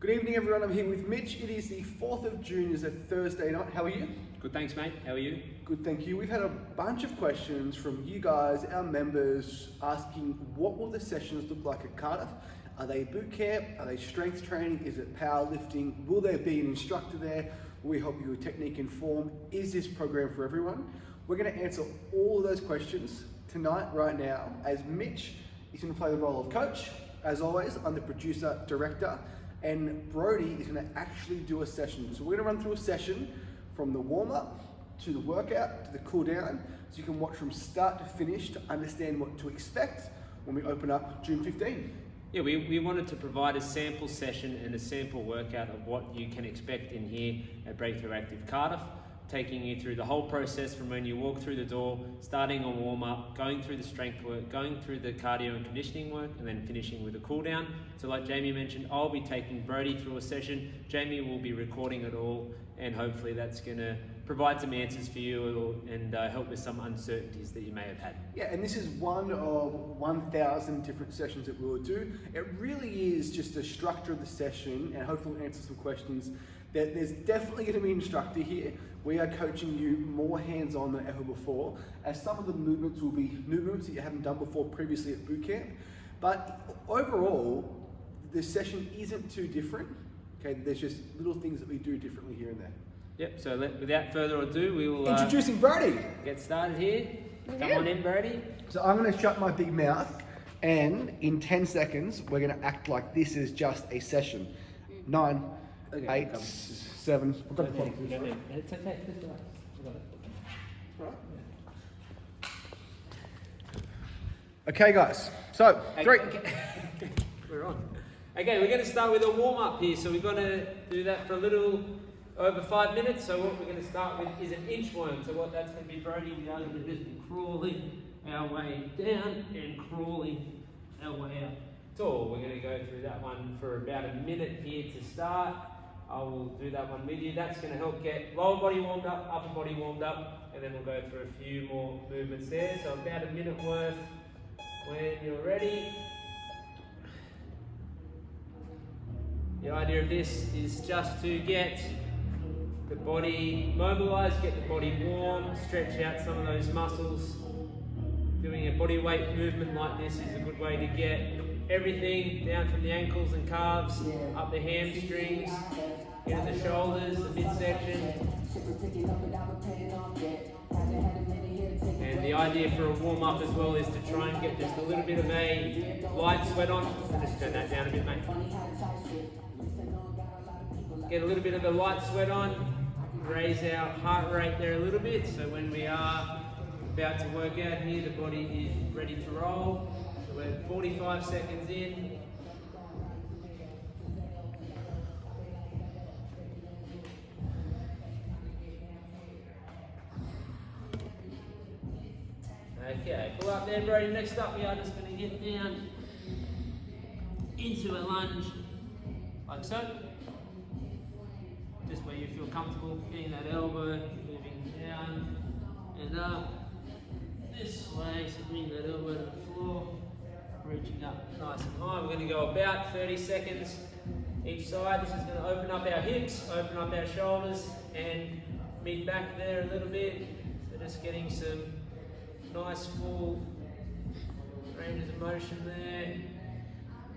Good evening, everyone. I'm here with Mitch. It is the 4th of June, it's a Thursday night. How are you? Good, thanks, mate. How are you? Good, thank you. We've had a bunch of questions from you guys, our members, asking what will the sessions look like at Cardiff? Are they boot camp? Are they strength training? Is it powerlifting? Will there be an instructor there? Will we help you with technique and form? Is this program for everyone? We're going to answer all of those questions tonight, right now, as Mitch is going to play the role of coach. As always, I'm the producer, director, and Brody is going to actually do a session. So we're going to run through a session from the warm-up to the workout to the cool down, so you can watch from start to finish to understand what to expect when we open up June 15. Yeah, we wanted to provide a sample session and a sample workout of what you can expect in here at Break-Thru Active Cardiff, taking you through the whole process from when you walk through the door, starting on warm-up, going through the strength work, going through the cardio and conditioning work, and then finishing with a cool down. So like Jamie mentioned, I'll be taking Brody through a session. Jamie will be recording it all, and hopefully that's going to provide some answers for you and help with some uncertainties that you may have had. Yeah, and this is one of 1,000 different sessions that we'll do. It really is just a structure of the session, and hopefully we'll answer some questions. There's definitely going to be an instructor here. We are coaching you more hands-on than ever before, as some of the movements will be movements that you haven't done before previously at boot camp. But overall, the session isn't too different. Okay, there's just little things that we do differently here and there. Yep, so without further ado, we will introducing Brody. Get started here. Come on in, Brody. So I'm going to shut my big mouth, and in 10 seconds, we're going to act like this is just a session. 9, 8, 7. We've got the clock. It's okay. Right. Okay, guys. So 3. Okay. We're on. Okay, we're going to start with a warm-up here. So we're going to do that for a little over 5 minutes. So what we're going to start with is an inchworm. So what that's going to be, Brody, we are going to just be crawling our way down and crawling our way out. So we're going to go through that one for about a minute here to start. I will do that one with you. That's going to help get lower body warmed up, upper body warmed up, and then we'll go through a few more movements there. So about a minute worth when you're ready. The idea of this is just to get the body mobilized, get the body warm, stretch out some of those muscles. Doing a body weight movement like this is a good way to get everything down from the ankles and calves, up the hamstrings, into the shoulders, the midsection. And the idea for a warm-up as well is to try and get just a little bit of a light sweat on. Just turn that down a bit, mate. Get a little bit of a light sweat on, raise our heart rate there a little bit, so when we are about to work out here, the body is ready to roll. So we're 45 seconds in. Okay, pull up there, Brody. Next up, we are just going to get down into a lunge, like so. Just where you feel comfortable, getting that elbow, moving down and up. This way, so bring that elbow to the floor, reaching up nice and high. We're going to go about 30 seconds each side. This is going to open up our hips, open up our shoulders, and mid back there a little bit. So just getting some nice full ranges of motion there.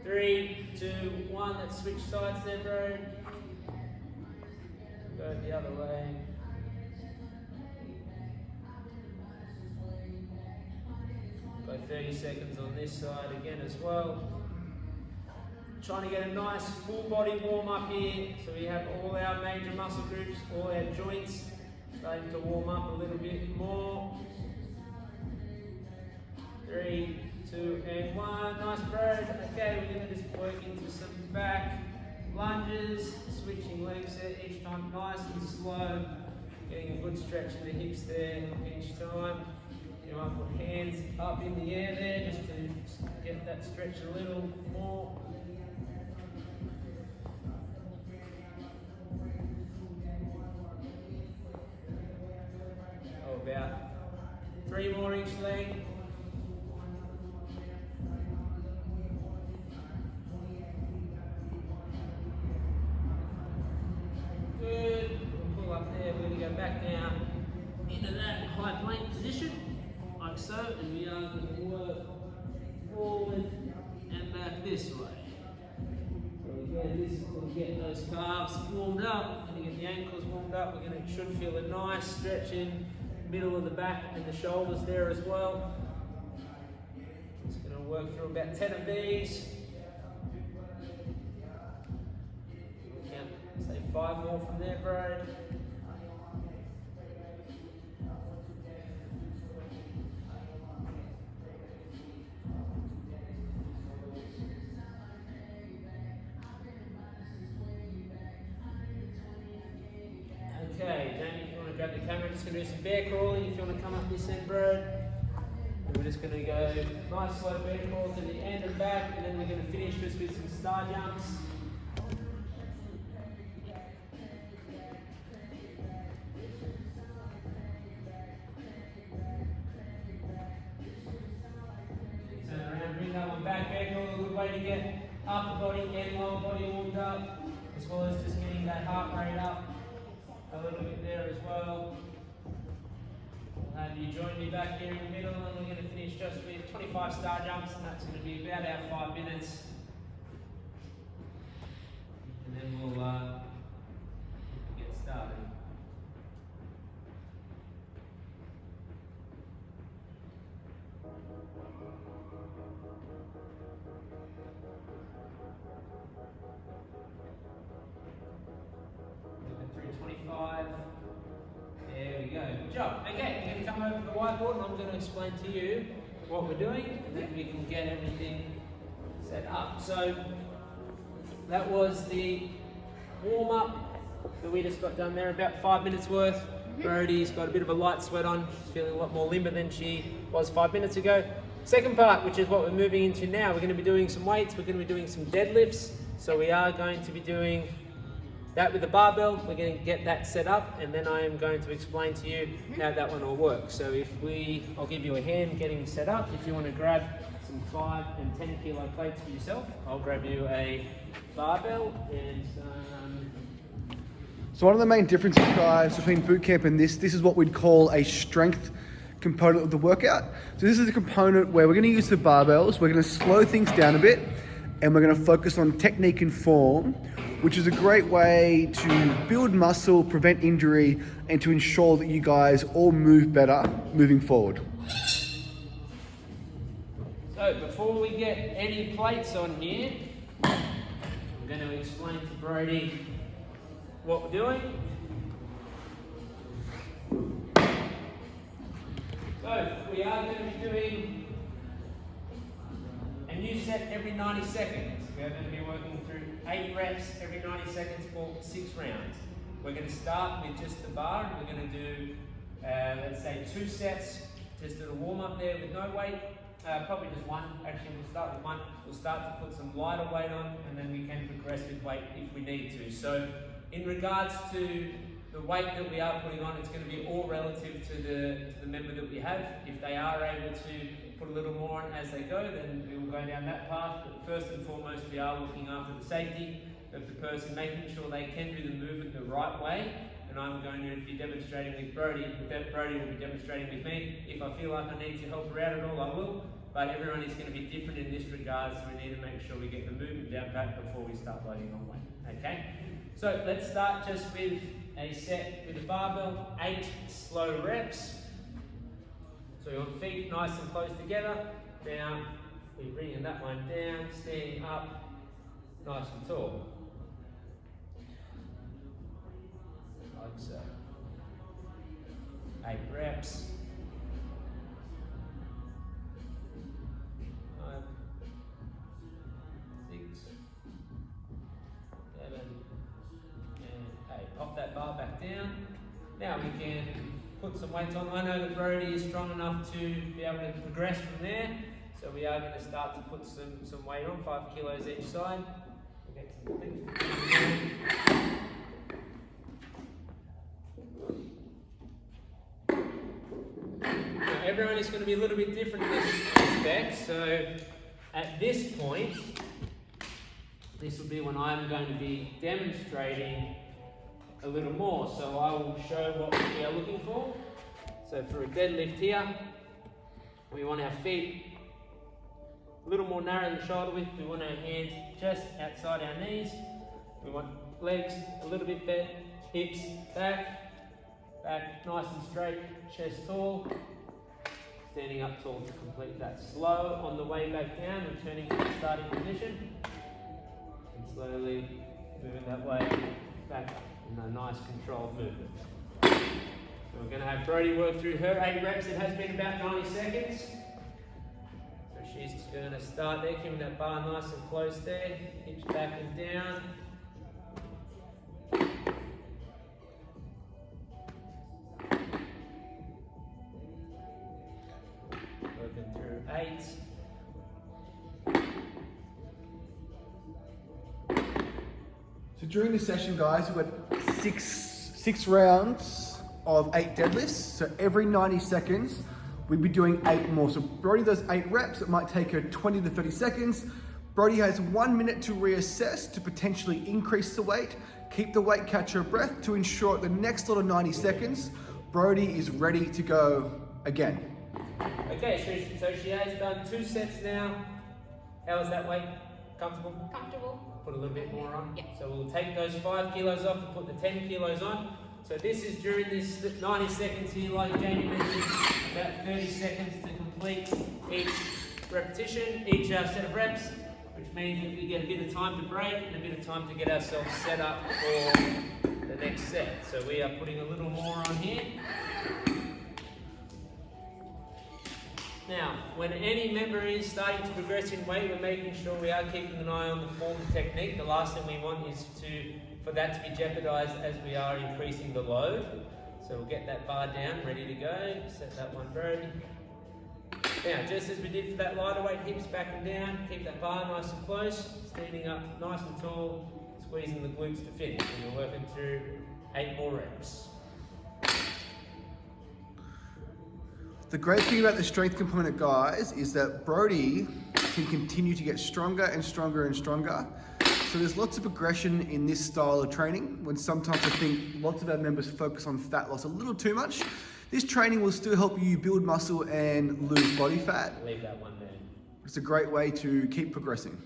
3, 2, 1. Let's switch sides there, bro. Go the other way. Go 30 seconds on this side again as well. Trying to get a nice full body warm up here. So we have all our major muscle groups, all our joints starting to warm up a little bit more. 3, 2, and 1. Nice, bro. Okay, we're going to just work into some back lunges, switching legs there each time, nice and slow. Getting a good stretch in the hips there each time. You might put hands up in the air there just to get that stretch a little more. Oh, about 3 more each leg. up there. We're going to go back down into that high plank position, like so, and we are going to work forward and back this way. So again, this is going to get those calves warmed up, going to get the ankles warmed up. We're going to should feel a nice stretch in middle of the back and the shoulders there as well. Just going to work through about 10 of these. Count, say 5 more from there, bro. Okay, Jamie, if you want to grab the camera, just going to do some bear crawling. If you want to come up this end, bro. And we're just going to go nice slow bear crawl to the end and back, and then we're going to finish just with some star jumps. Turn around, bring that one back. Bear crawl, a good way to get upper body and lower body warmed up, as well as just getting that heart rate up a little bit there as well. We'll have you join me back here in the middle, and we're going to finish just with 25 star jumps, and that's going to be about our 5 minutes. And then we'll get started. Moving through 25. There we go. Good job. Okay, you're going to come over to the whiteboard, and I'm going to explain to you what we're doing, and then we can get everything set up. So that was the warm-up that we just got done there, about 5 minutes worth. Brody's got a bit of a light sweat on. She's feeling a lot more limber than she was 5 minutes ago. Second part, which is what we're moving into now, we're going to be doing some weights, we're going to be doing some deadlifts. So we are going to be doing that with the barbell. We're going to get that set up, and then I am going to explain to you how that one all works. So I'll give you a hand getting set up. If you want to grab some 5 and 10 kilo plates for yourself, I'll grab you a barbell and some. So one of the main differences, guys, between boot camp and this is what we'd call a strength component of the workout. So this is a component where we're going to use the barbells, we're going to slow things down a bit, and we're going to focus on technique and form, which is a great way to build muscle, prevent injury, and to ensure that you guys all move better moving forward. So before we get any plates on here, I'm going to explain to Brody what we're doing. So we are going to be doing a new set every 90 seconds. We are going to be working through 8 reps every 90 seconds for 6 rounds. We're going to start with just the bar, and we're going to do, let's say, 2 sets, just at a warm up there with no weight. Probably just 1. Actually, we'll start with 1. We'll start to put some lighter weight on, and then we can progress with weight if we need to. So in regards to the weight that we are putting on, it's going to be all relative to the member that we have. If they are able to put a little more on as they go, then we will go down that path. But first and foremost, we are looking after the safety of the person, making sure they can do the movement the right way. And I'm going to be demonstrating with Brody. Brody will be demonstrating with me. If I feel like I need to help her out at all, I will. But everyone is going to be different in this regard, so we need to make sure we get the movement down pat before we start loading on weight. Okay? So let's start just with a set with a barbell, 8 slow reps. So your feet nice and close together. Down, we're bringing that one down, standing up, nice and tall. Like so. 8 reps. 5, 6, 7, and 8. Pop that bar back down. Now we can put some weights on. I know that Brody is strong enough to be able to progress from there. So we are going to start to put some weight on, 5 kilos each side. We'll get some things. Now, everyone is going to be a little bit different in this respect. So at this point, this will be when I'm going to be demonstrating a little more. So I will show what we are looking for. So for a deadlift here, we want our feet a little more narrow than the shoulder width. We want our hands just outside our knees. We want legs a little bit bent, hips back, nice and straight, chest tall. Standing up tall to complete that. Slow on the way back down, returning to the starting position. And slowly moving that way back in a nice controlled movement. So we're going to have Brodie work through her 8 reps. It has been about 90 seconds. So she's going to start there, keeping that bar nice and close there. Hips back and down. Working through 8. So during this session, guys, we've got six rounds of 8 deadlifts. So every 90 seconds, we'll be doing 8 more. So Brodie does 8 reps. It might take her 20 to 30 seconds. Brodie has 1 minute to reassess to potentially increase the weight, keep the weight, catch her breath to ensure at the next lot of 90 seconds, Brodie is ready to go again. Okay, so she has done 2 sets now. How is that weight? Comfortable? Comfortable. Put a little bit more on. Yeah. So we'll take those 5 kilos off and put the 10 kilos on. So this is during this 90 seconds here, like Jamie mentioned, about 30 seconds to complete each repetition, each set of reps, which means that we get a bit of time to break and a bit of time to get ourselves set up for the next set. So we are putting a little more on here. Now, when any member is starting to progress in weight, we're making sure we are keeping an eye on the form and technique. The last thing we want is for that to be jeopardized as we are increasing the load. So we'll get that bar down, ready to go. Set that one, Brodie. Now, just as we did for that lighter weight, hips back and down, keep that bar nice and close, standing up nice and tall, squeezing the glutes to finish. And we're working through 8 more reps. The great thing about the strength component, guys, is that Brodie can continue to get stronger and stronger and stronger. So there's lots of progression in this style of training, when sometimes I think lots of our members focus on fat loss a little too much. This training will still help you build muscle and lose body fat. Leave that one there. It's a great way to keep progressing.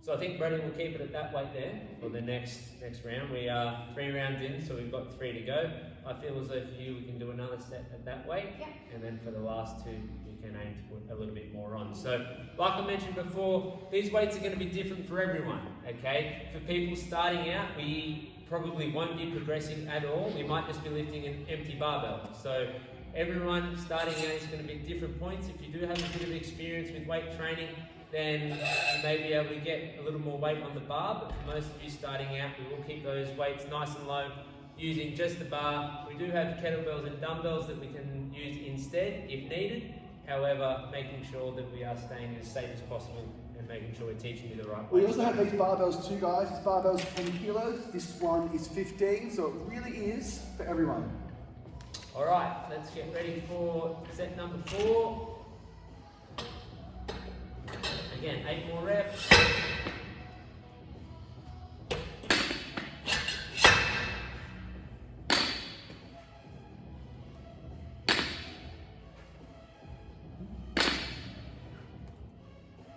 So I think Brodie will keep it at that weight there for the next round. We are 3 rounds in, so we've got 3 to go. I feel as though for you we can do another set at that weight, Yeah. and then for the last 2 you can aim to put a little bit more on. So like I mentioned before, these weights are going to be different for everyone, okay? For people starting out, we probably won't be progressing at all. We might just be lifting an empty barbell. So everyone starting out is going to be at different points. If you do have a bit of experience with weight training, then you may be able to get a little more weight on the bar, but for most of you starting out, we will keep those weights nice and low using just the bar. We do have kettlebells and dumbbells that we can use instead if needed. However, making sure that we are staying as safe as possible and making sure we're teaching you the right way. We also have these barbells too, guys. This barbell's 10 kilos, this one is 15, so it really is for everyone. All right, let's get ready for set number 4. Again, 8 more reps.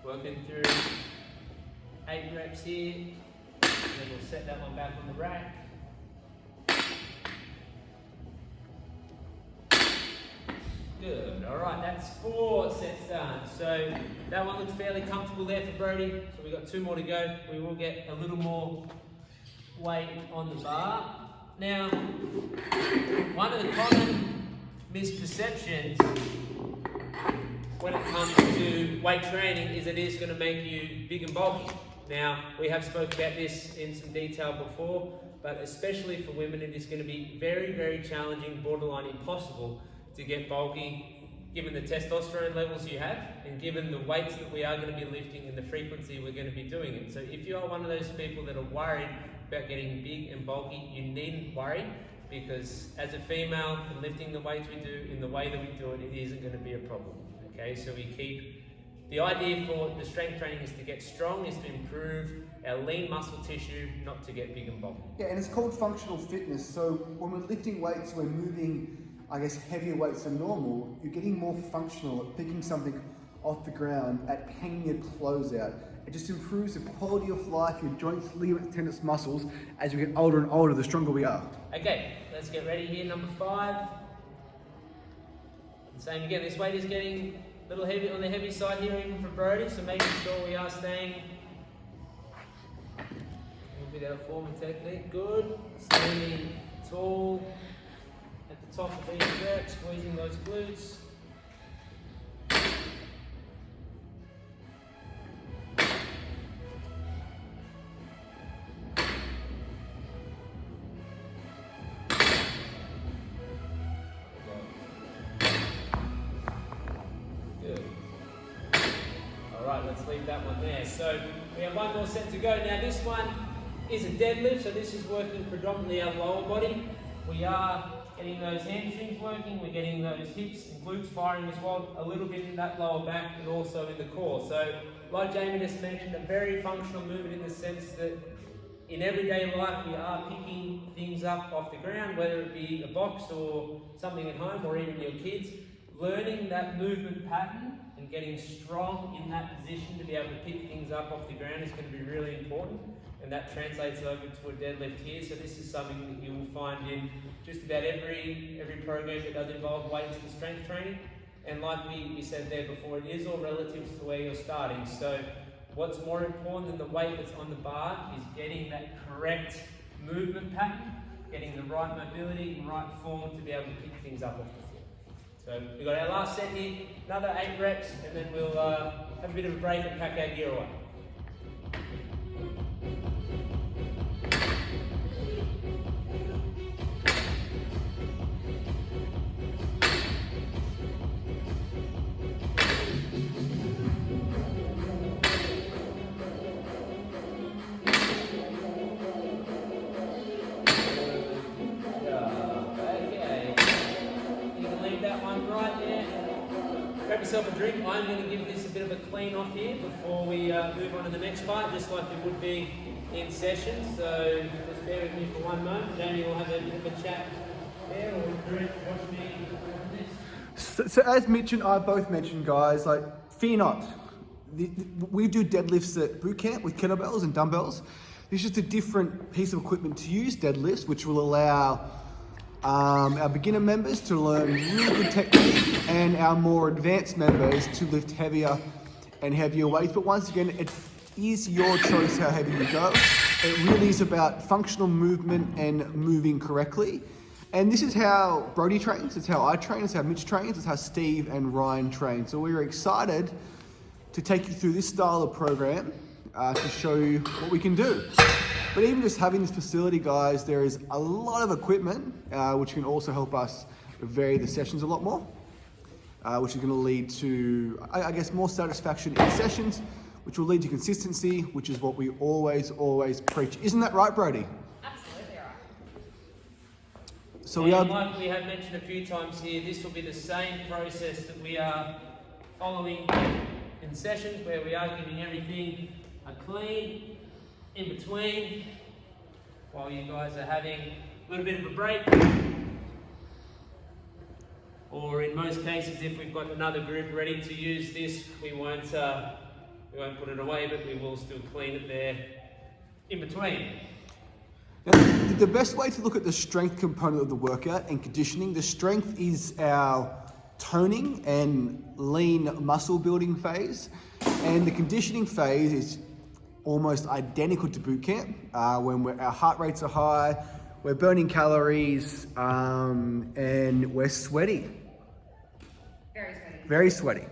Working through 8 reps here. Then we'll set that one back on the rack. Good, all right, that's 4 sets done. So that one looks fairly comfortable there for Brodie. So we've got 2 more to go. We will get a little more weight on the bar. Now, one of the common misperceptions when it comes to weight training is it is going to make you big and bulky. Now, we have spoke about this in some detail before, but especially for women, it is going to be very, very challenging, borderline impossible to get bulky, given the testosterone levels you have, and given the weights that we are going to be lifting and the frequency we're going to be doing it. So if you are one of those people that are worried about getting big and bulky, you needn't worry, because as a female, and lifting the weights we do in the way that we do it, it isn't going to be a problem. Okay, so we keep, the idea for the strength training is to get strong, is to improve our lean muscle tissue not to get big and bulky. Yeah, and it's called functional fitness. So when we're lifting weights, we're moving, I guess, heavier weights than normal. You're getting more functional at picking something off the ground, at hanging your clothes out. It just improves the quality of life, your joints, ligaments, tendons, muscles. As we get older and older, the stronger we are. Okay, let's get ready here, number 5. And same again, this weight is getting a little heavy on the heavy side here, even for Brody, so making sure we are staying a little bit out of form and technique. Good. Standing tall at the top of each rep, squeezing those glutes. Let's leave that one there. So we have one more set to go. Now this one is a deadlift, so this is working predominantly our lower body. We are getting those hamstrings working, we're getting those hips and glutes firing as well, a little bit in that lower back and also in the core. So like Jamie just mentioned, a very functional movement in the sense that in everyday life we are picking things up off the ground, whether it be a box or something at home or even your kids. Learning that movement pattern and getting strong in that position to be able to pick things up off the ground is going to be really important, and that translates over to a deadlift here. So this is something that you will find in just about every program that does involve weights and strength training. And like we said there before, it is all relative to where you're starting. So what's more important than the weight that's on the bar is getting that correct movement pattern, getting the right mobility and right form to be able to pick things up off the floor. So we've got our last set here, another 8 reps, and then we'll have a bit of a break and pack our gear away. Grab yourself a drink. I'm going to give this a bit of a clean off here before we move on to the next part, just like we would be in session. So just bear with me for one moment. Jamie will have a bit of a chat there, or drink, watch me on this. So as Mitch and I both mentioned, guys, like, fear not. We do deadlifts at boot camp with kettlebells and dumbbells. It's just a different piece of equipment to use deadlifts, which will allow our beginner members to learn really good technique and our more advanced members to lift heavier and heavier weights. But once again, it is your choice how heavy you go. It really is about functional movement and moving correctly. And this is how Brody trains, it's how I train, it's how Mitch trains, it's how Steve and Ryan train. So we are excited to take you through this style of program to show you what we can do. But even just having this facility, guys, there is a lot of equipment which can also help us vary the sessions a lot more, which is going to lead to, I guess, more satisfaction in sessions, which will lead to consistency, which is what we always preach. Isn't that right, Brody? Absolutely right. So like we have mentioned a few times here, this will be the same process that we are following in sessions, where we are giving everything a clean in between while you guys are having a little bit of a break, or in most cases, if we've got another group ready to use this, we won't put it away, but we will still clean it there in between. Now, the best way to look at the strength component of the workout and conditioning, the strength is our toning and lean muscle building phase, and the conditioning phase is almost identical to boot camp, when our heart rates are high, we're burning calories, and we're sweaty. Very sweaty. Very sweaty.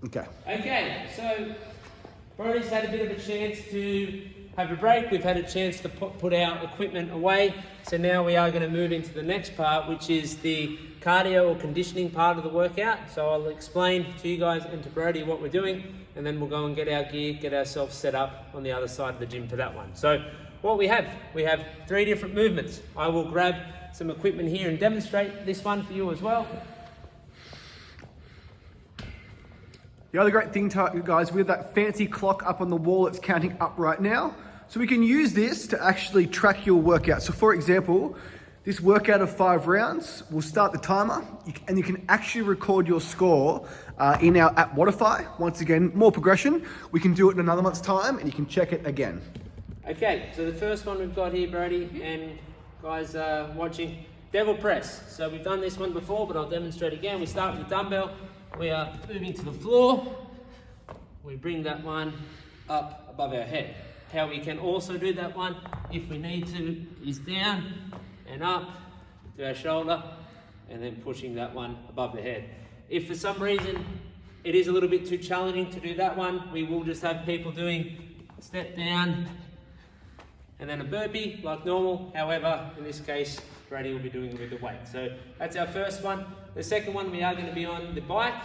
Okay. Okay, so Brody's had a bit of a chance to have a break. We've had a chance to put our equipment away. So now we are going to move into the next part, which is the cardio or conditioning part of the workout. So I'll explain to you guys and to Brody what we're doing, and then we'll go and get our gear, get ourselves set up on the other side of the gym for that one. So what we have 3 different movements. I will grab some equipment here and demonstrate this one for you as well. The other great thing, guys, we have that fancy clock up on the wall that's counting up right now. So we can use this to actually track your workout. So for example, this workout of 5 rounds, we'll start the timer and you can actually record your score in our app Wodify. Once again, more progression. We can do it in another month's time and you can check it again. Okay, so the first one we've got here, Brody, and guys watching, devil press. So we've done this one before, but I'll demonstrate again. We start with the dumbbell. We are moving to the floor. We bring that one up above our head. How we can also do that one, if we need to, is down and up to our shoulder, and then pushing that one above the head. If for some reason it is a little bit too challenging to do that one, we will just have people doing a step down and then a burpee like normal. However, in this case, Brady will be doing it with the weight. So that's our first one. The second one, we are going to be on the bike.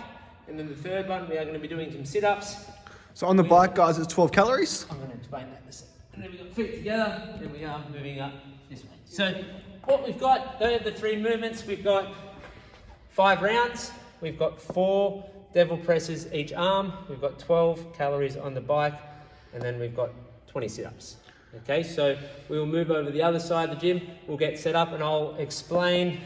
And then the third one, we are going to be doing some sit-ups. So on the bike, guys, it's 12 calories. I'm going to explain that in a second. And then we've got feet together, and we are moving up this way. So what we've got, those are the 3 movements. We've got 5 rounds. We've got 4 devil presses each arm. We've got 12 calories on the bike. And then we've got 20 sit-ups. Okay, so we will move over to the other side of the gym. We'll get set up and I'll explain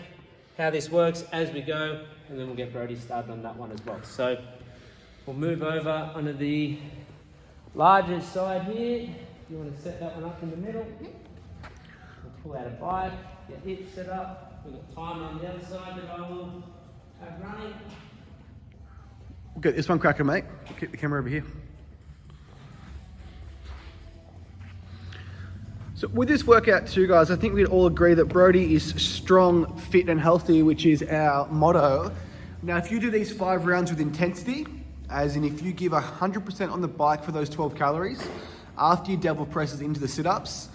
how this works as we go, and then we'll get Brody started on that one as well. So we'll move over onto the larger side here. You want to set that one up in the middle. We'll pull out a bike, get it set up. We've got timer on the other side that I will have running. We'll get this one cracking, mate. We'll keep the camera over here. So with this workout too, guys, I think we'd all agree that Brody is strong, fit and healthy, which is our motto. Now, if you do these 5 rounds with intensity, as in if you give 100% on the bike for those 12 calories, after you devil presses into the sit-ups,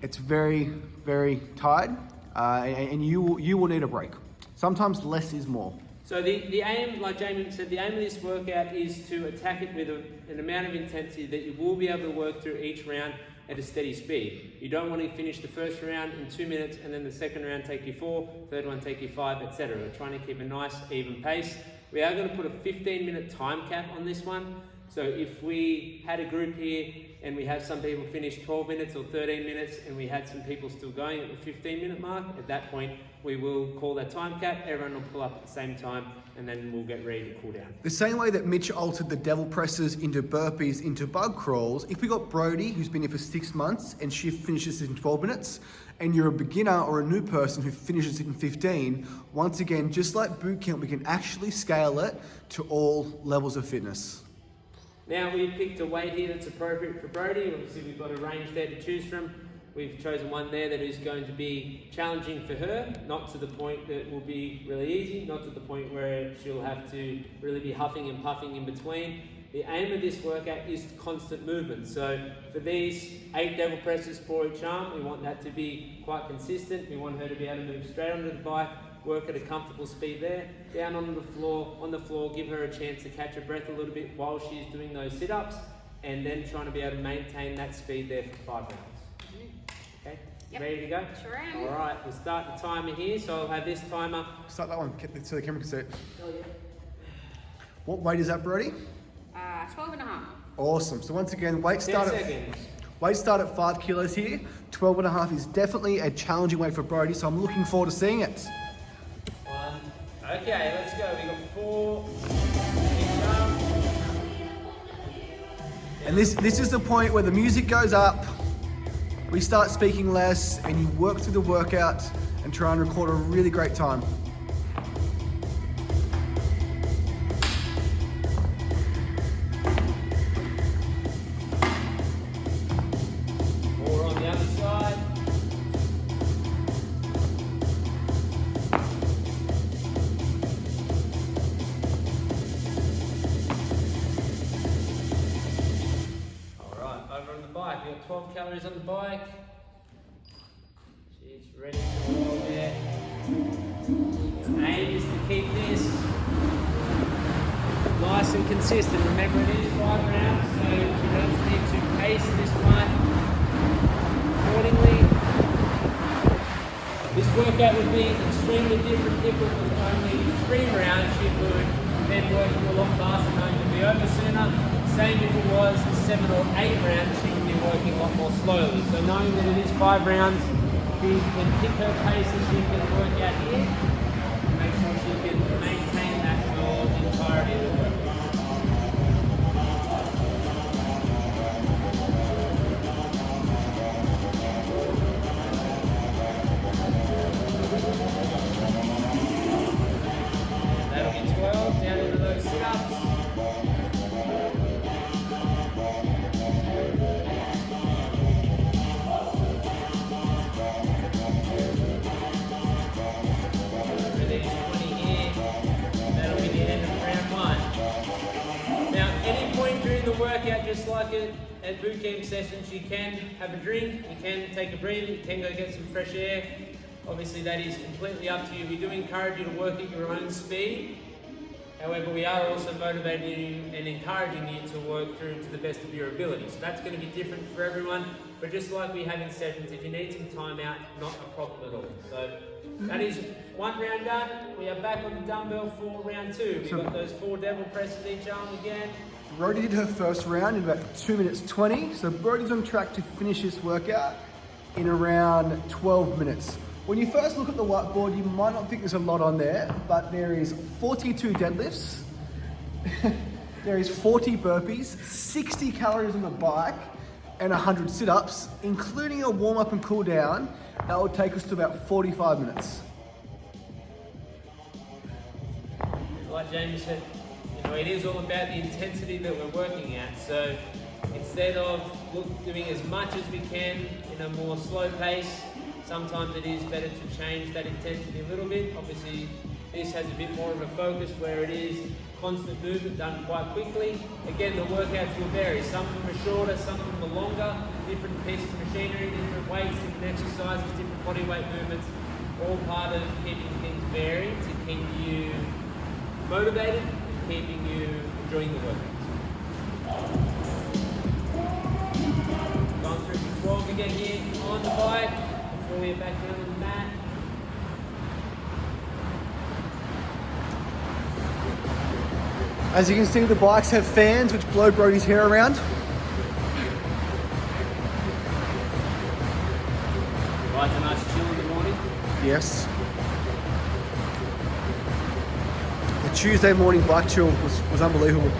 it's very, very tired and you will need a break. Sometimes less is more. So the aim, like Jamie said, the aim of this workout is to attack it with an amount of intensity that you will be able to work through each round at a steady speed. You don't want to finish the first round in 2 minutes and then the second round take you 4, third one take you 5, etc. We're trying to keep a nice even pace. We are going to put a 15-minute time cap on this one. So if we had a group here and we have some people finish 12 minutes or 13 minutes and we had some people still going at the 15-minute mark, at that point we will call that time cap. Everyone will pull up at the same time and then we'll get ready to cool down. The same way that Mitch altered the devil presses into burpees, into bug crawls, if we got Brody, who's been here for 6 months, and she finishes it in 12 minutes, and you're a beginner or a new person who finishes it in 15, once again, just like boot camp, we can actually scale it to all levels of fitness. Now we've picked a weight here that's appropriate for Brody. Obviously we've got a range there to choose from. We've chosen one there that is going to be challenging for her, not to the point that will be really easy, not to the point where she'll have to really be huffing and puffing in between. The aim of this workout is constant movement. So for these 8 devil presses for each arm, we want that to be quite consistent. We want her to be able to move straight onto the bike, work at a comfortable speed there, down on the floor, give her a chance to catch her breath a little bit while she's doing those sit-ups, and then trying to be able to maintain that speed there for 5 rounds. Okay, Yep. Ready to go? Sure am. All right, we'll start the timer here. So I'll have this timer. Start that one so the camera can see it. Oh, yeah. What weight is that, Brody? 12 and a half. Awesome. So once again, 10 seconds. weight start at 5 kilos here. 12 and a half is definitely a challenging weight for Brody, so I'm looking forward to seeing it. 1. Okay, let's go. We got 4. And this is the point where the music goes up, we start speaking less, and you work through the workout and try and record a really great time. More on the other side. Alright, over on the bike. We've got 12 calories on the bike. She's ready to roll there. The aim is to keep this nice and consistent. Remember, it is 5 rounds, so you don't need to pace this one accordingly. This workout would be extremely different if it was only 3 rounds. You could then working a lot faster, knowing it'll be over sooner. Same if it was 7 or 8 rounds, she would be working a lot more slowly. So knowing that it is 5 rounds, she can pick her pace and she can work out here, and make sure she can maintain that for the entirety of the workout. That'll be 12, down into those sit-ups. Release 20 here. That'll be the end of round 1. Now, any point during the workout, just like at boot camp sessions, you can have a drink, you can take a breather, you can go get some fresh air. Obviously, that is completely up to you. We do encourage you to work at your own speed. However, we are also motivating you and encouraging you to work through to the best of your ability. So that's going to be different for everyone. But just like we have in sessions, if you need some time out, not a problem at all. So that is 1 round done. We are back on the dumbbell for round 2. We've got those 4 devil presses each arm again. Brody did her first round in about 2 minutes 20. So Brody's on track to finish this workout in around 12 minutes. When you first look at the whiteboard, you might not think there's a lot on there, but there is 42 deadlifts, there is 40 burpees, 60 calories on the bike, and 100 sit-ups, including a warm-up and cool down. That will take us to about 45 minutes. Like James said, it is all about the intensity that we're working at. So instead of doing as much as we can in a more slow pace, sometimes it is better to change that intensity a little bit. Obviously, this has a bit more of a focus where it is constant movement done quite quickly. Again, the workouts will vary. Some of them are shorter, some of them are longer, different pieces of machinery, different weights, different exercises, different body weight movements, all part of keeping things varied to keep you motivated and keeping you enjoying the workouts. Going through some walk again here on the bike. Before we get back down on the mat. As you can see, the bikes have fans which blow Brody's hair around. Right, a nice chill in the morning. Yes. The Tuesday morning bike chill was unbelievable.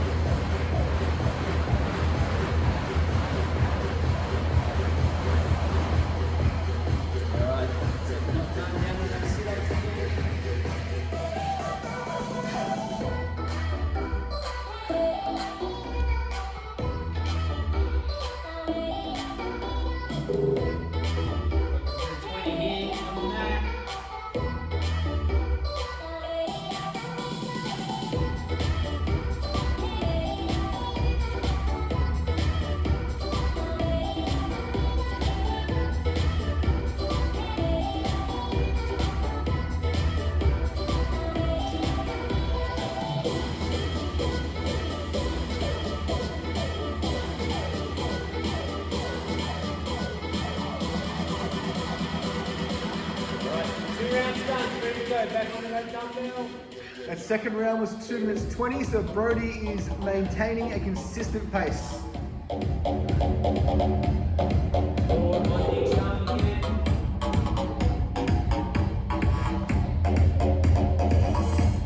Back onto that dumbbell. That second round was 2 minutes 20, so Brody is maintaining a consistent pace. Forward on each arm again.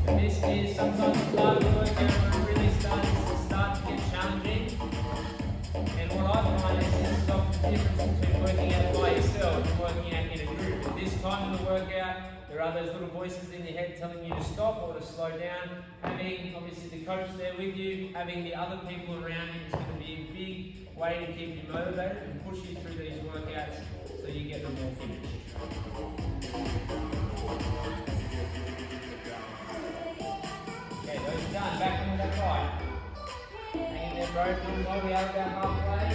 And this is sometimes part of the workout where it really starts to get challenging. And what I find is this is often the difference between working out by yourself and working out in a group. At this time of the workout, there are those little voices in your head telling you to stop or to slow down. Having, obviously, the coach there with you, having the other people around you is going to be a big way to keep you motivated and push you through these workouts so you get them more finished. Okay, those are done. Back onto that bike. Hang in there, bro. Feeling low. We are about halfway.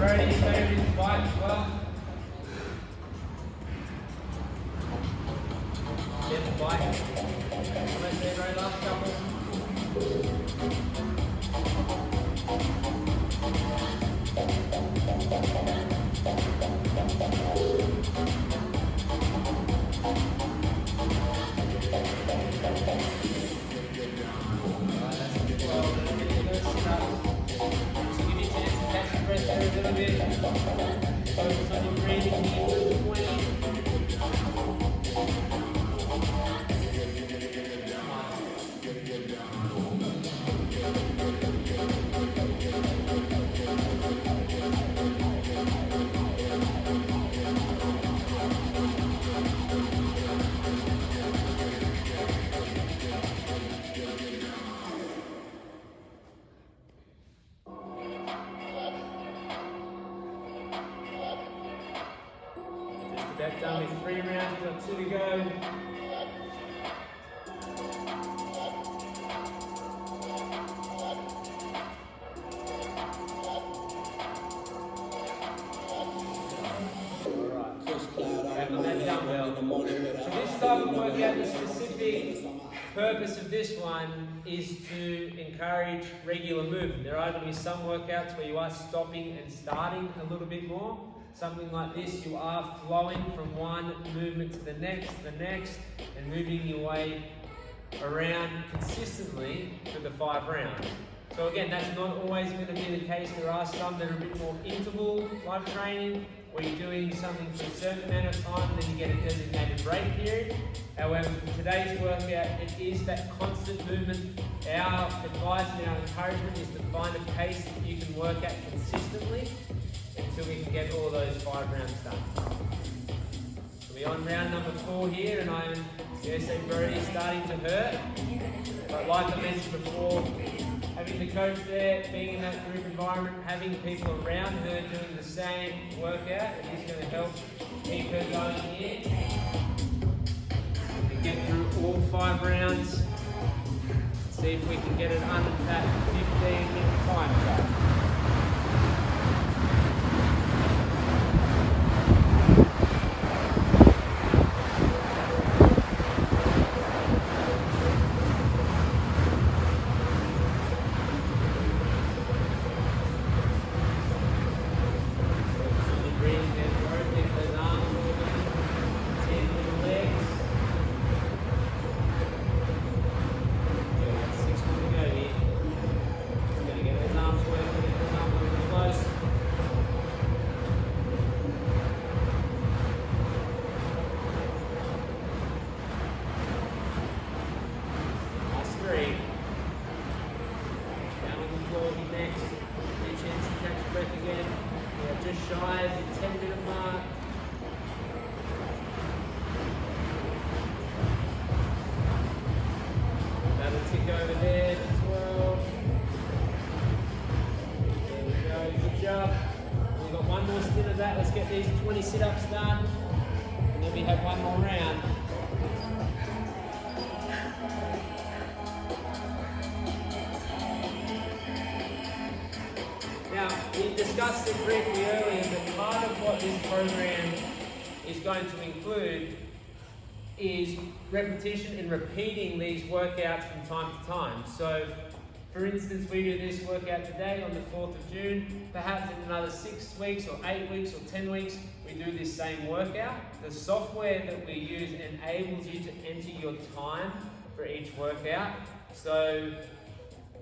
Brody, stay with his bike as well. Get the bike. Almost there, Brody, last couple. Focus on your breathing here for 20. About done with 3 rounds, we've got 2 to go. So this type of workout, the specific purpose of this one is to encourage regular movement. There are going to be some workouts where you are stopping and starting a little bit more. Something like this, you are flowing from one movement to the next, and moving your way around consistently for the 5 rounds. So again, that's not always going to be the case. There are some that are a bit more interval like training, where you're doing something for a certain amount of time, then you get a designated break period. However, for today's workout, it is that constant movement. Our advice and our encouragement is to find a pace that you can work at consistently until we can get all those 5 rounds done. So we're on round number 4 here, and I'm see Brody starting to hurt. But like I mentioned before, having the coach there, being in that group environment, having people around her doing the same workout, it is going to help keep her going here. We get through all 5 rounds. See if we can get it under that 15-minute time trap. Just shy of the 10-minute mark. That'll tick over there to 12. There we go, good job. We've got one more stint of that. Let's get these 20 sit-ups done. And then we have one more round. Now, we discussed it briefly earlier, but part of what this program is going to include is repetition and repeating these workouts from time to time. So, for instance, we do this workout today on the 4th of June. Perhaps in another 6 weeks or 8 weeks or 10 weeks, we do this same workout. The software that we use enables you to enter your time for each workout. So,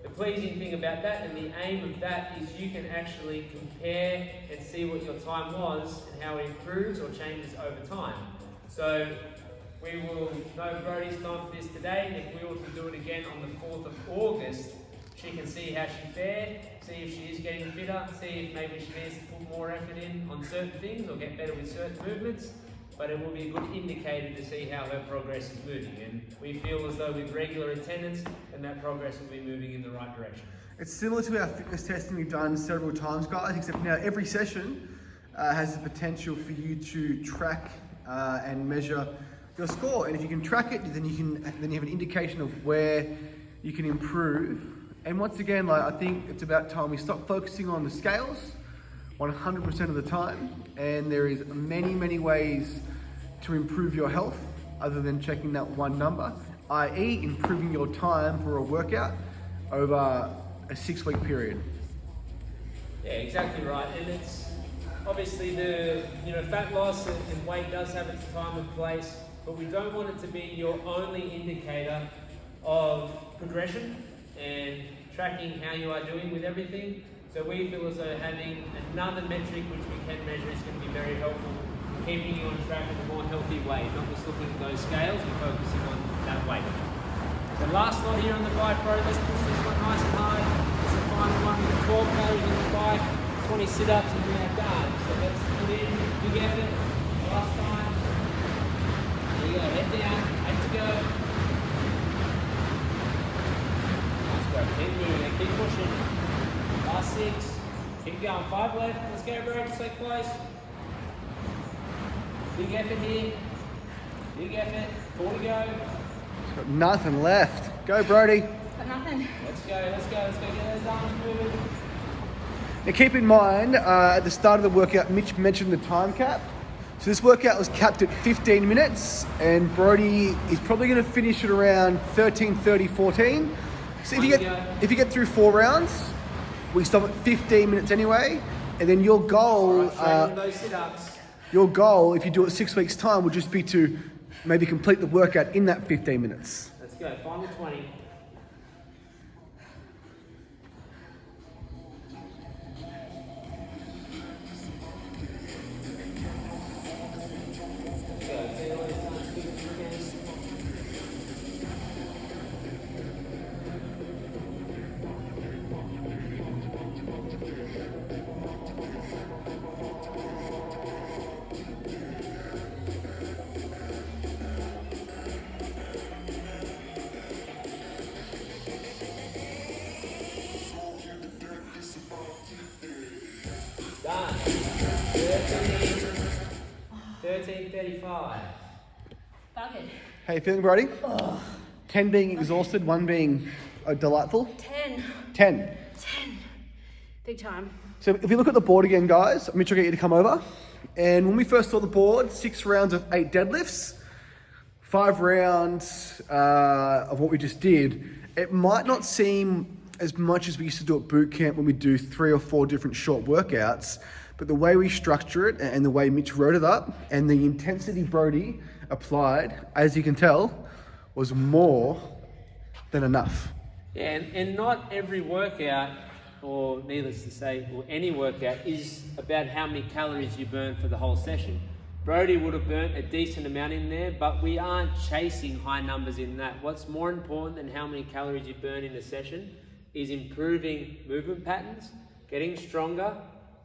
the pleasing thing about that and the aim of that is you can actually compare and see what your time was and how it improves or changes over time. So we will know Brody's time for this today, and if we were to do it again on the 4th of August, she can see how she fared, see if she is getting fitter, see if maybe she needs to put more effort in on certain things or get better with certain movements. But it will be a good indicator to see how her progress is moving, and we feel as though with regular attendance and that progress will be moving in the right direction. It's similar to our fitness testing we've done several times, guys, except now every session has the potential for you to track and measure your score, and if you can track it, then you have an indication of where you can improve. And once again, I think it's about time we stop focusing on the scales. 100% of the time, and there is many ways to improve your health other than checking that one number, i.e. improving your time for a workout over a 6-week period. Yeah, exactly right. And it's obviously the fat loss and weight does have its time and place, but we don't want it to be your only indicator of progression and tracking how you are doing with everything. So we feel as though having another metric which we can measure is going to be very helpful in keeping you on track in a more healthy way, not just looking at those scales and focusing on that weight. The last lot here on the bike, bro, let's push this one nice and hard. It's the final one with the 12 calories on the bike, 20 sit-ups and we are done. So let's put in big effort. Last time. There you go, head down, 8 to go. Nice, bro, keep moving, keep pushing. Last 6, keep going, 5 left, let's go bro, stay close. Big effort here, big effort, 4 to go. Got nothing left. Go Brody. Got nothing. Let's go, get those arms moving. Now keep in mind, at the start of the workout, Mitch mentioned the time cap. So this workout was capped at 15 minutes, and Brody is probably going to finish at around 13:30, 14. So if you get through 4 rounds, we stop at 15 minutes anyway, and then your goal, Those sit-ups. your goal, if you do it 6 weeks' time, would just be to maybe complete the workout in that 15 minutes. Let's go, final 20. Done. 13:35. Bucket. How you feeling, Brody? 10 being exhausted, 1 being delightful. 10. 10. 10. Big time. So if you look at the board again, guys, Mitch will get you to come over. And when we first saw the board, 6 rounds of 8 deadlifts, 5 rounds of what we just did. It might not seem as much as we used to do at boot camp when we do 3 or 4 different short workouts, but the way we structure it and the way Mitch wrote it up and the intensity Brody applied, as you can tell, was more than enough. Yeah, and not every workout, or needless to say, or any workout, is about how many calories you burn for the whole session. Brody would have burnt a decent amount in there, but we aren't chasing high numbers in that. What's more important than how many calories you burn in a session is improving movement patterns, getting stronger,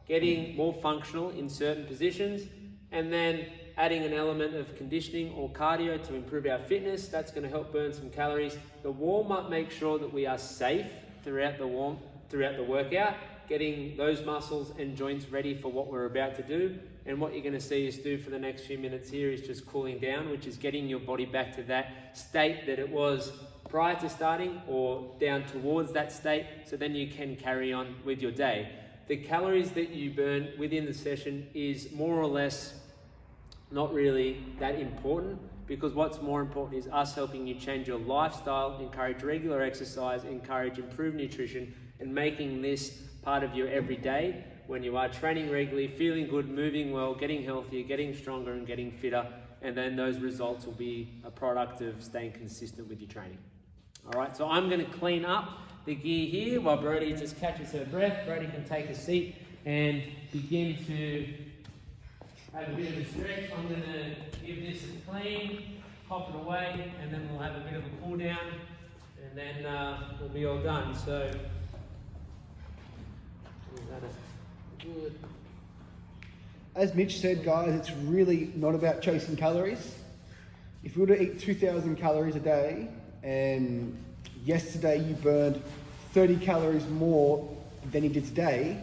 getting more functional in certain positions, and then adding an element of conditioning or cardio to improve our fitness. That's going to help burn some calories. The warm-up makes sure that we are safe throughout the workout, getting those muscles and joints ready for what we're about to do. And what you're going to see us do for the next few minutes here is just cooling down, which is getting your body back to that state that it was prior to starting, or down towards that state, so then you can carry on with your day. The calories that you burn within the session is more or less not really that important, because what's more important is us helping you change your lifestyle, encourage regular exercise, encourage improved nutrition, and making this part of your everyday when you are training regularly, feeling good, moving well, getting healthier, getting stronger, and getting fitter. And then those results will be a product of staying consistent with your training. All right, so I'm going to clean up the gear here while Brody just catches her breath. Brody can take a seat and begin to have a bit of a stretch. I'm going to give this a clean, pop it away, and then we'll have a bit of a cool down, and then we'll be all done. So, is that a good? As Mitch said, guys, it's really not about chasing calories. If you were to eat 2,000 calories a day, and yesterday you burned 30 calories more than you did today,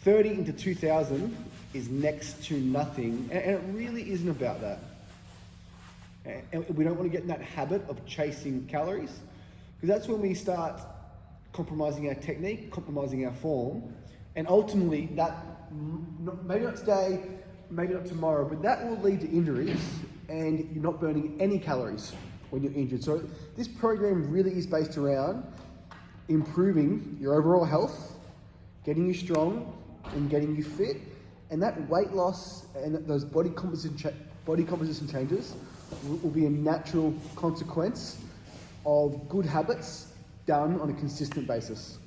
30 into 2,000 is next to nothing, and it really isn't about that. And we don't want to get in that habit of chasing calories, because that's when we start compromising our technique, compromising our form, and ultimately that maybe not today, maybe not tomorrow, but that will lead to injuries and you're not burning any calories when you're injured. So this program really is based around improving your overall health, getting you strong and getting you fit, and that weight loss and those body composition changes will be a natural consequence of good habits done on a consistent basis.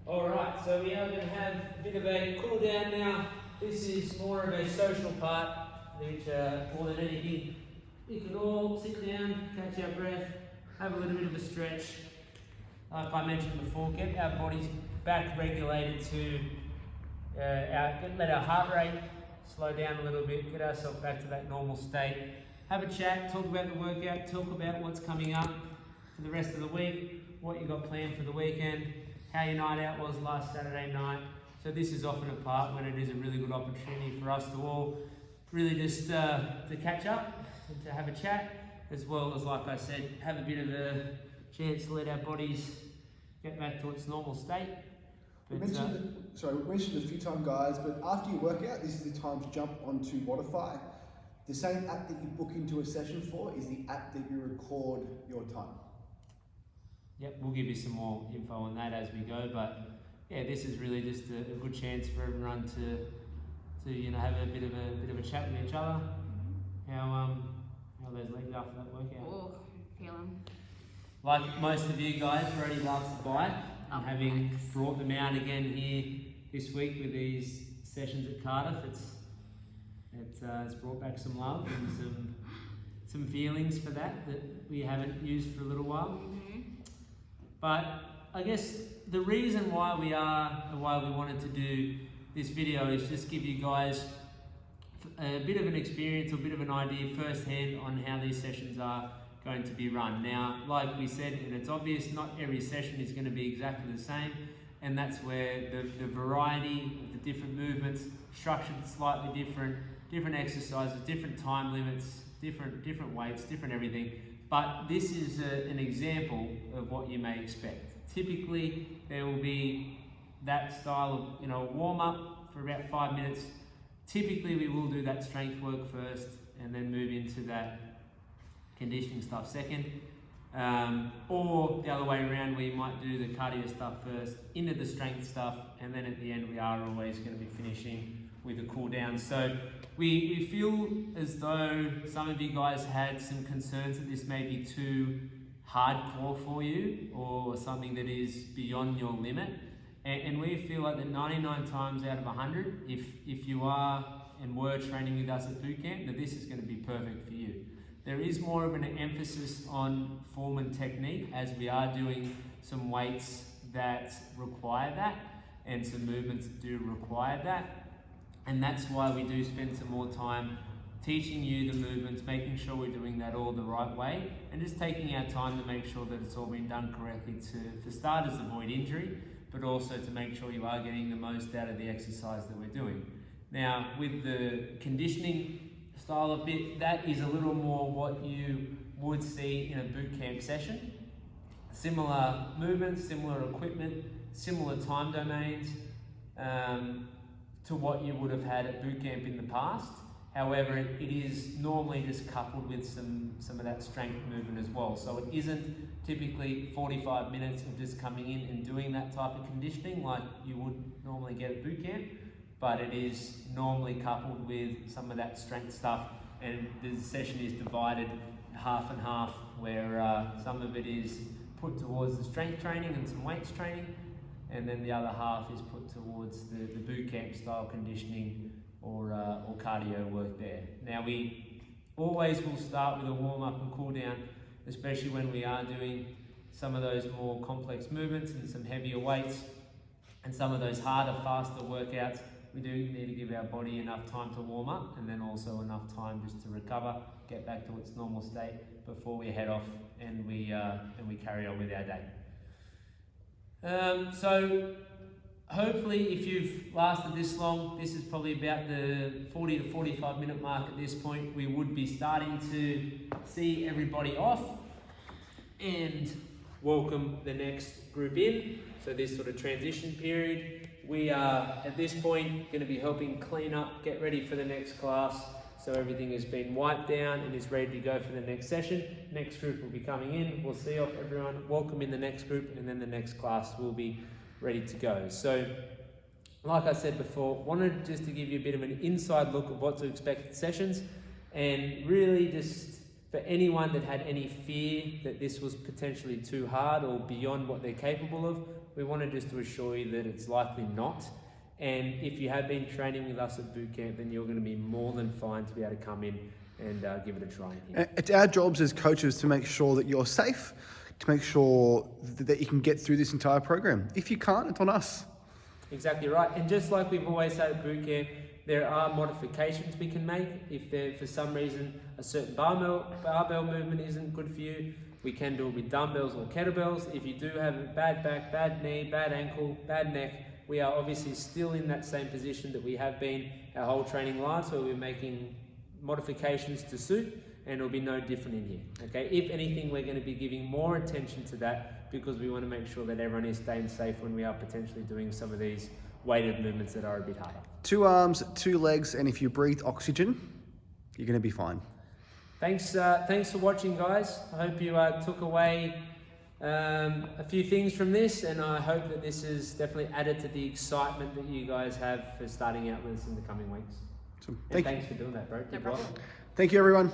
Alright, so we are going to have a bit of a cool down now. This is more of a social part, which more than anything, we can all sit down, catch our breath, have a little bit of a stretch. Like I mentioned before, get our bodies back regulated to let our heart rate slow down a little bit, get ourselves back to that normal state. Have a chat, talk about the workout, talk about what's coming up for the rest of the week, what you got planned for the weekend, how your night out was last Saturday night. So this is often a part when it is a really good opportunity for us to all really just to catch up and to have a chat, as well as, like I said, have a bit of a chance to let our bodies get back to its normal state. We mentioned a few times, guys, but after your workout, this is the time to jump onto Modify. The same app that you book into a session for is the app that you record your time. Yep, we'll give you some more info on that as we go, but yeah, this is really just a good chance for everyone to have a bit of a chat with each other. How those legs after that workout? Oh, feel them. Like most of you guys, Brody loves the bike, and having brought them out again here this week with these sessions at Cardiff, it's brought back some love and some feelings for that we haven't used for a little while. But I guess the reason why we wanted to do this video is just give you guys a bit of an experience, or a bit of an idea firsthand on how these sessions are going to be run. Now, like we said, and it's obvious, not every session is going to be exactly the same, and that's where the variety of the different movements, structured slightly different exercises, different time limits, different weights, different everything. But this is an example of what you may expect. Typically, there will be that style of warm up for about 5 minutes. Typically, we will do that strength work first, and then move into that conditioning stuff second, or the other way around, we might do the cardio stuff first, into the strength stuff, and then at the end we are always going to be finishing with a cool down. So we feel as though some of you guys had some concerns that this may be too hardcore for you, or something that is beyond your limit, and we feel like that 99 times out of 100, if you are and were training with us at boot camp, that this is going to be perfect for you. There is more of an emphasis on form and technique, as we are doing some weights that require that, and some movements that do require that. And that's why we do spend some more time teaching you the movements, making sure we're doing that all the right way, and just taking our time to make sure that it's all been done correctly to, for starters, avoid injury, but also to make sure you are getting the most out of the exercise that we're doing. Now, with the conditioning style of bit, that is a little more what you would see in a boot camp session. Similar movements, similar equipment, similar time domains to what you would have had at boot camp in the past. However, it is normally just coupled with some of that strength movement as well. So it isn't typically 45 minutes of just coming in and doing that type of conditioning like you would normally get at boot camp, but it is normally coupled with some of that strength stuff, and the session is divided half and half, where some of it is put towards the strength training and some weights training, and then the other half is put towards the boot camp style conditioning or cardio work there. Now, we always will start with a warm up and cool down, especially when we are doing some of those more complex movements and some heavier weights and some of those harder, faster workouts. We do need to give our body enough time to warm up, and then also enough time just to recover, get back to its normal state before we head off and we carry on with our day. So hopefully, if you've lasted this long, this is probably about the 40 to 45 minute mark at this point. We would be starting to see everybody off and welcome the next group in. So this sort of transition period, we are at this point going to be helping clean up, get ready for the next class. So everything has been wiped down and is ready to go for the next session. Next group will be coming in. We'll see off everyone, welcome in the next group, and then the next class will be ready to go. So like I said before, wanted just to give you a bit of an inside look of what to expect at sessions, and really just for anyone that had any fear that this was potentially too hard or beyond what they're capable of, we wanted just to assure you that it's likely not. And if you have been training with us at boot camp, then you're going to be more than fine to be able to come in and give it a try in here. It's our jobs as coaches to make sure that you're safe, to make sure that you can get through this entire program. If you can't, it's on us. Exactly right. And just like we've always said at boot camp, there are modifications we can make. If there, for some reason, a certain barbell movement isn't good for you, we can do it with dumbbells or kettlebells. If you do have a bad back, bad knee, bad ankle, bad neck, we are obviously still in that same position that we have been our whole training lives, where we're making modifications to suit, and it'll be no different in here. Okay, if anything, we're going to be giving more attention to that because we want to make sure that everyone is staying safe when we are potentially doing some of these weighted movements that are a bit harder. 2 arms, 2 legs, and if you breathe oxygen, you're going to be fine. Thanks for watching, guys. I hope you took away a few things from this, and I hope that this has definitely added to the excitement that you guys have for starting out with us in the coming weeks. So, Thanks for doing that, bro. No problem. Thank you, everyone.